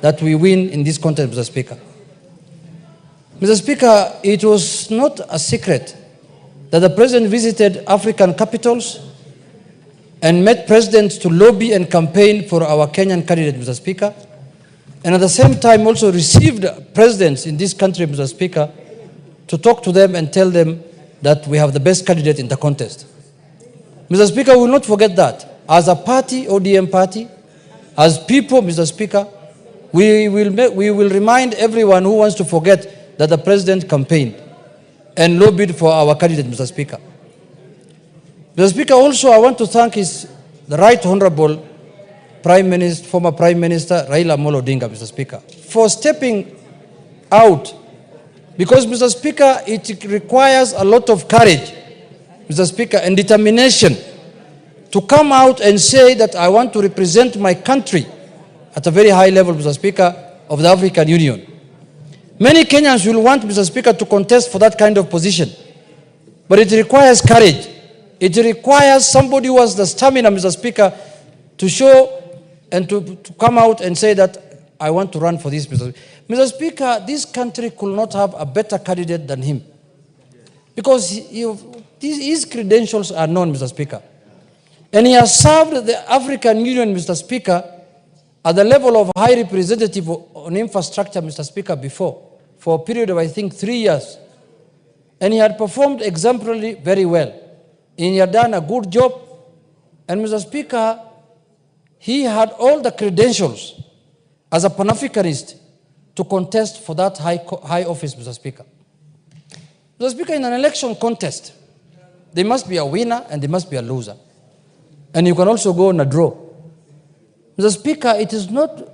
that we win in this contest, Mr. Speaker. Mr. Speaker, it was not a secret that the President visited African capitals and met presidents to lobby and campaign for our Kenyan candidate, Mr. Speaker, and at the same time also received presidents in this country, Mr. Speaker, to talk to them and tell them that we have the best candidate in the contest. Mr. Speaker, we will not forget that. As a party, ODM party, as people, Mr. Speaker, we will remind everyone who wants to forget that the President campaigned and lobbied for our candidate, Mr. Speaker. Mr. Speaker, also I want to thank the Right Honorable former Prime Minister Raila Odinga, Mr. Speaker, for stepping out, because, Mr. Speaker, it requires a lot of courage, Mr. Speaker, and determination to come out and say that I want to represent my country at a very high level, Mr. Speaker, of the African Union. Many Kenyans will want, Mr. Speaker, to contest for that kind of position, but it requires courage. It requires somebody who has the stamina, Mr. Speaker, to show and to come out and say that I want to run for this, Mr. Speaker. Mr. Speaker, this country could not have a better candidate than him, because his credentials are known, Mr. Speaker. And he has served the African Union, Mr. Speaker, at the level of High Representative on Infrastructure, Mr. Speaker, before, for a period of, I think, 3 years. And he had performed exemplarily very well. And he had done a good job. And, Mr. Speaker, he had all the credentials as a Pan-Africanist to contest for that high office, Mr. Speaker. Mr. Speaker, in an election contest, there must be a winner and there must be a loser. And you can also go on a draw. Mr. Speaker, it is not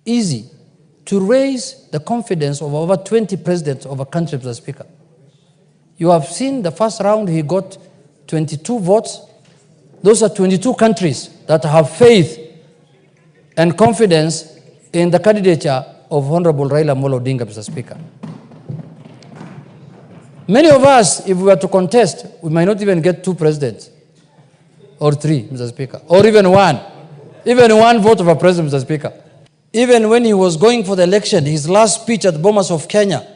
easy to raise the confidence of over 20 presidents of a country, Mr. Speaker. You have seen the first round, he got 22 votes. Those are 22 countries that have faith and confidence in the candidature of Honorable Raila Odinga, Mr. Speaker. Many of us, if we were to contest, we might not even get 2 presidents or 3, Mr. Speaker, or even 1. Even 1 vote of a president, Mr. Speaker. Even when he was going for the election, his last speech at Bomas of Kenya,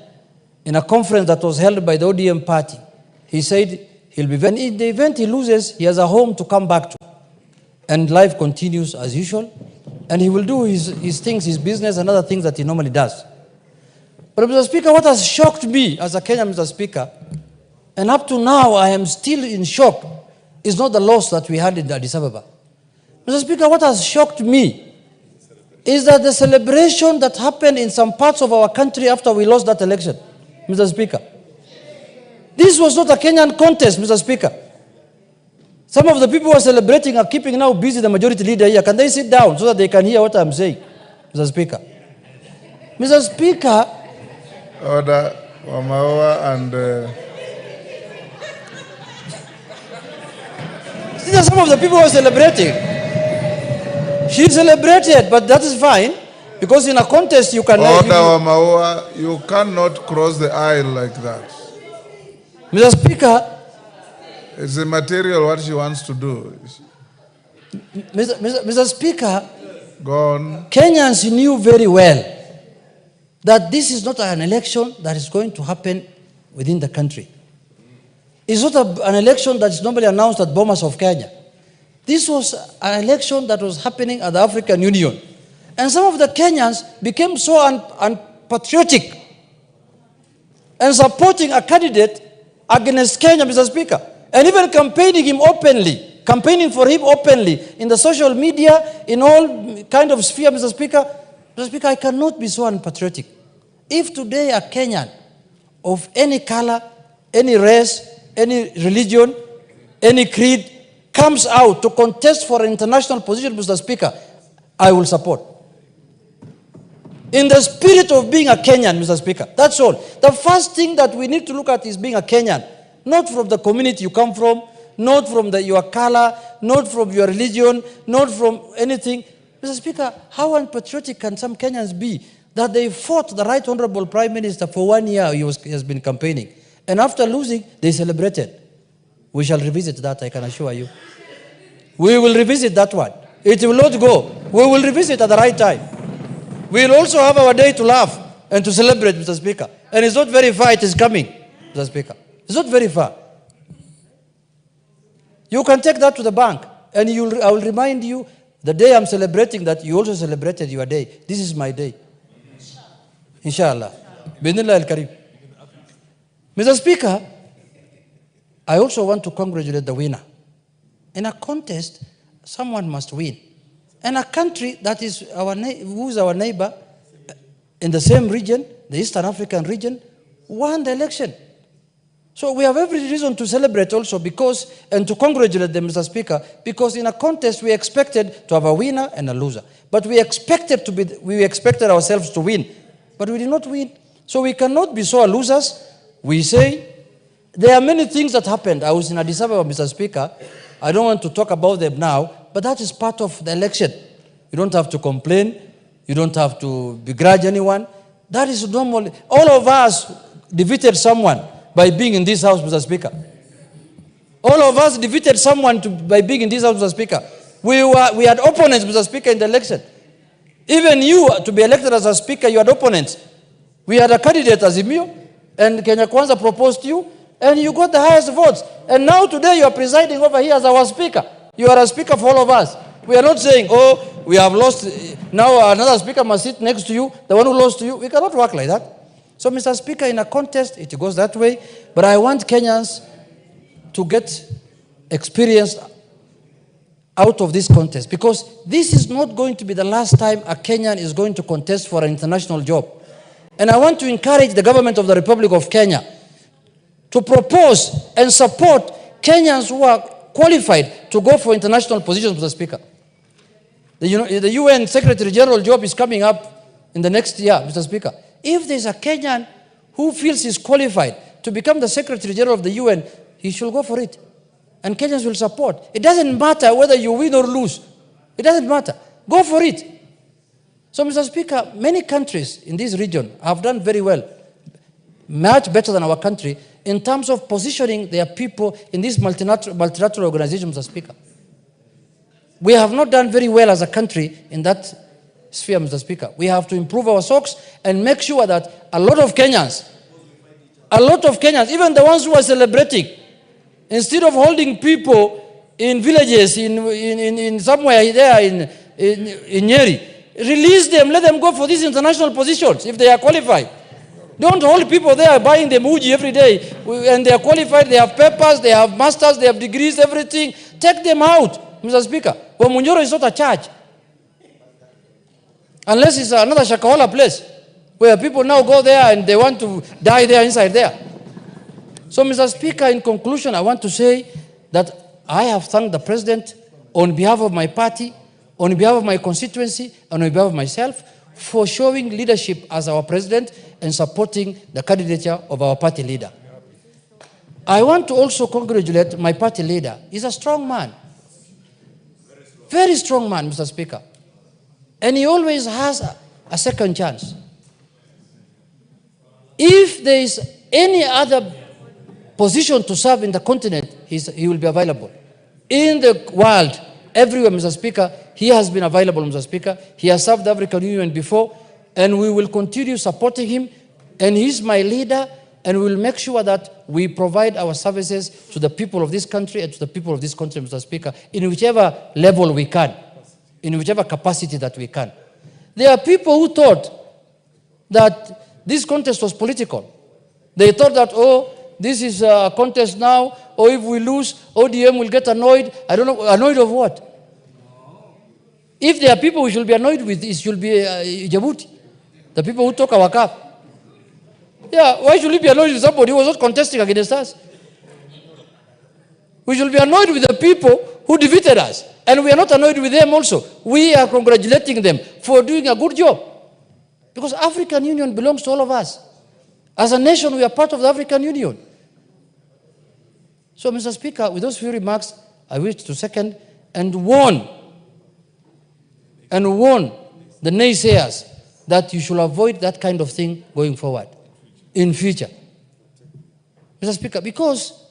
in a conference that was held by the ODM party, he said he'll be very, and in the event he loses, he has a home to come back to. And life continues as usual. And he will do his things, his business, and other things that he normally does. But, Mr. Speaker, what has shocked me as a Kenyan, Mr. Speaker, and up to now I am still in shock, is not the loss that we had in Addis Ababa. Mr. Speaker, what has shocked me is that the celebration that happened in some parts of our country after we lost that election, Mr. Speaker. This was not a Kenyan contest, Mr. Speaker. Some of the people who are celebrating are keeping now busy the majority leader here. Can they sit down so that they can hear what I'm saying, Mr. Speaker? Mr. Speaker. Order, Wamawa and... These are some of the people who are celebrating. She celebrated, but that is fine, because in a contest you can... Order, Wamawa, you cannot cross the aisle like that. Mr. Speaker... It's a material what she wants to do. Mr. Speaker, go on. Kenyans knew very well that this is not an election that is going to happen within the country. It's not an election that is normally announced at Bomas of Kenya. This was an election that was happening at the African Union. And some of the Kenyans became so unpatriotic and supporting a candidate against Kenya, Mr. Speaker. And even campaigning for him openly in the social media, in all kind of sphere, Mr. Speaker. Mr. Speaker, I cannot be so unpatriotic. If today a Kenyan of any color, any race, any religion, any creed comes out to contest for an international position, Mr. Speaker, I will support. In the spirit of being a Kenyan, Mr. Speaker. That's all. The first thing that we need to look at is being a Kenyan. Not from the community you come from, not from your color, not from your religion, not from anything. Mr. Speaker, how unpatriotic can some Kenyans be that they fought the Right Honorable Prime Minister for 1 year he has been campaigning. And after losing, they celebrated. We shall revisit that, I can assure you. We will revisit that one. It will not go. We will revisit at the right time. We'll also have our day to laugh and to celebrate, Mr. Speaker. And it's not very far, it is coming, Mr. Speaker. It's not very far. You can take that to the bank, and I will remind you the day I'm celebrating that you also celebrated your day. This is my day. Inshallah. Bismillah al-Karim. Mr. Speaker, I also want to congratulate the winner. In a contest, someone must win. And a country that is who is our neighbor in the same region, the Eastern African region, won the election. So we have every reason to celebrate also and to congratulate them, Mr. Speaker, because in a contest we expected to have a winner and a loser. But we expected ourselves to win, but we did not win. So we cannot be so losers. We say, there are many things that happened. I was in Addis Ababa, Mr. Speaker. I don't want to talk about them now, but that is part of the election. You don't have to complain. You don't have to begrudge anyone. That is normal. All of us defeated someone by being in this house, Mr. Speaker. All of us defeated someone by being in this house, Mr. Speaker. We had opponents, Mr. Speaker, in the election. Even you, to be elected as a speaker, you had opponents. We had a candidate, Azimio, and Kenya Kwanza proposed you, and you got the highest votes. And now today you are presiding over here as our speaker. You are a speaker for all of us. We are not saying, oh, we have lost, now another speaker must sit next to you, the one who lost to you. We cannot work like that. So, Mr. Speaker, in a contest, it goes that way. But I want Kenyans to get experience out of this contest, because this is not going to be the last time a Kenyan is going to contest for an international job. And I want to encourage the government of the Republic of Kenya to propose and support Kenyans who are qualified to go for international positions, Mr. Speaker. The UN Secretary General job is coming up in the next year, Mr. Speaker. If there's a Kenyan who feels he's qualified to become the Secretary General of the UN, he should go for it. And Kenyans will support. It doesn't matter whether you win or lose. It doesn't matter. Go for it. So, Mr. Speaker, many countries in this region have done very well, much better than our country, in terms of positioning their people in this multilateral organization, Mr. Speaker. We have not done very well as a country in that sphere, Mr. Speaker. We have to improve our socks and make sure that a lot of Kenyans, even the ones who are celebrating, instead of holding people in villages, in somewhere there in Nyeri, release them, let them go for these international positions if they are qualified. Don't hold people there buying them uji every day, and they are qualified, they have papers, they have masters, they have degrees, everything. Take them out, Mr. Speaker. Wamunyoro is not a church. Unless it's another Shakahola place, where people now go there and they want to die there inside there. So, Mr. Speaker, in conclusion, I want to say that I have thanked the President on behalf of my party, on behalf of my constituency, and on behalf of myself, for showing leadership as our President and supporting the candidature of our party leader. I want to also congratulate my party leader. He's a strong man. Very strong man, Mr. Speaker. And he always has a second chance. If there is any other position to serve in the continent, he will be available. In the world, everywhere, Mr. Speaker, he has been available, Mr. Speaker. He has served the African Union before, and we will continue supporting him. And he's my leader, and we will make sure that we provide our services to the people of this country and to the people of this country, Mr. Speaker, in whichever level we can, in whichever capacity that we can. There are people who thought that this contest was political. They thought that, oh, this is a contest now, or if we lose, ODM will get annoyed. I don't know, annoyed of what? If there are people we should be annoyed with, it should be Djibouti, the people who took our cup. Yeah, why should we be annoyed with somebody who was not contesting against us? We should be annoyed with the people who defeated us. And we are not annoyed with them also. We are congratulating them for doing a good job. Because African Union belongs to all of us. As a nation, we are part of the African Union. So, Mr. Speaker, with those few remarks, I wish to second and warn the naysayers that you should avoid that kind of thing going forward in future. Mr. Speaker, because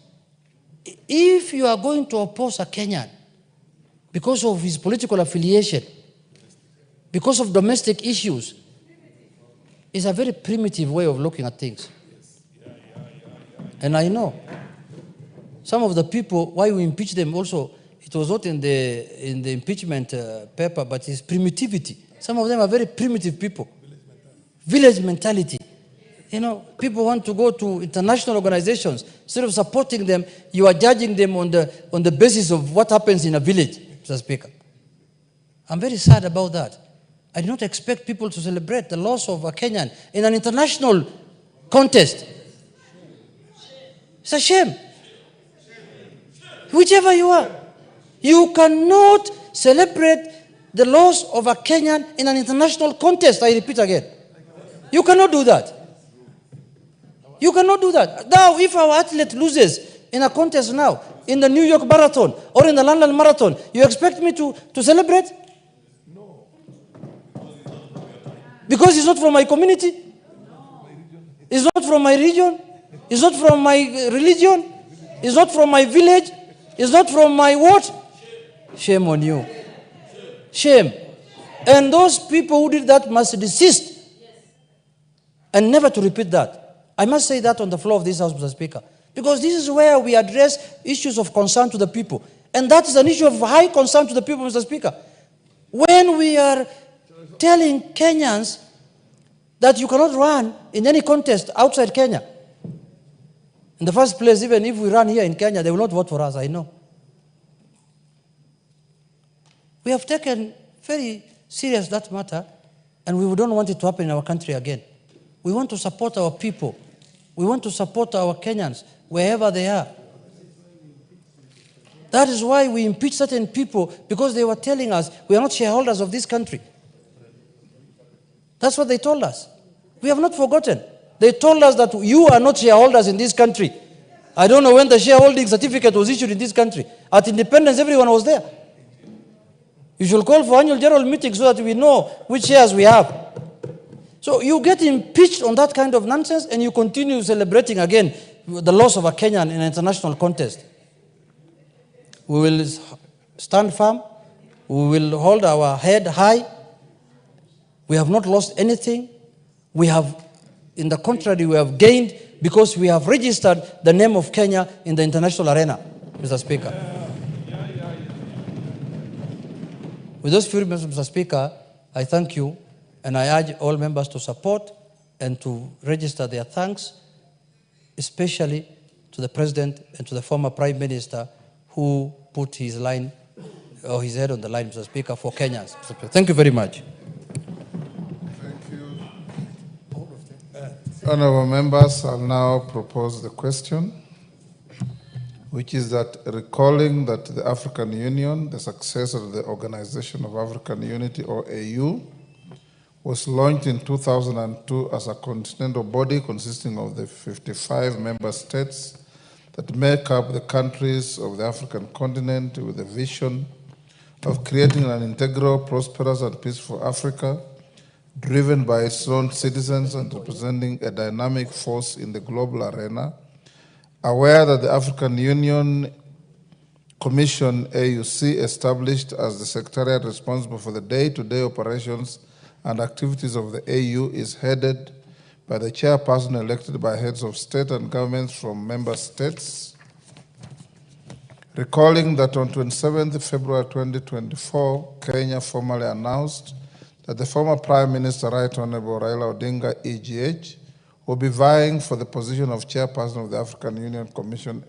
if you are going to oppose a Kenyan because of his political affiliation, because of domestic issues, is a very primitive way of looking at things. And I know some of the people, why we impeach them also, it was not in the impeachment paper, but it's primitivity. Some of them are very primitive people. Village mentality. You know, people want to go to international organizations. Instead of supporting them, you are judging them on the basis of what happens in a village, Mr. Speaker. I'm very sad about that. I do not expect people to celebrate the loss of a Kenyan in an international contest. It's a shame. Whichever you are, you cannot celebrate the loss of a Kenyan in an international contest. I repeat again. You cannot do that. You cannot do that. Now, if our athlete loses in a contest now, in the New York Marathon or in the London Marathon, you expect me to celebrate? No. Because he's not from my community? He's not from my region? He's not from my religion? He's not from my village? He's not from my what? Shame on you. Shame. And those people who did that must desist and never to repeat that. I must say that on the floor of this House, Mr. Speaker, because this is where we address issues of concern to the people. And that is an issue of high concern to the people, Mr. Speaker. When we are telling Kenyans that you cannot run in any contest outside Kenya. In the first place, even if we run here in Kenya, they will not vote for us, I know. We have taken very serious that matter, and we don't want it to happen in our country again. We want to support our people. We want to support our Kenyans, wherever they are. That is why we impeach certain people, because they were telling us we are not shareholders of this country. That's what they told us. We have not forgotten. They told us that you are not shareholders in this country. I don't know when the shareholding certificate was issued in this country. At independence, everyone was there. You should call for annual general meetings so that we know which shares we have. So you get impeached on that kind of nonsense and you continue celebrating again the loss of a Kenyan in an international contest. We will stand firm. We will hold our head high. We have not lost anything. We have, in the contrary, we have gained because we have registered the name of Kenya in the international arena, Mr. Speaker. With those few remarks, Mr. Speaker, I thank you. And I urge all members to support and to register their thanks, especially to the President and to the former Prime Minister who put his line or his head on the line, Mr. Speaker, for Kenyans. Thank you very much. Thank you. Honourable members, I'll now propose the question, which is that recalling that the African Union, the successor of the Organization of African Unity, or AU, was launched in 2002 as a continental body consisting of the 55 member states that make up the countries of the African continent with a vision of creating an integral, prosperous, and peaceful Africa, driven by its own citizens and representing a dynamic force in the global arena, aware that the African Union Commission, AUC, established as the secretariat responsible for the day-to-day operations and activities of the AU, is headed by the chairperson elected by heads of state and governments from member states. Recalling that on 27th February 2024, Kenya formally announced that the former Prime Minister, Right Honorable Raila Odinga, EGH, will be vying for the position of chairperson of the African Union Commission,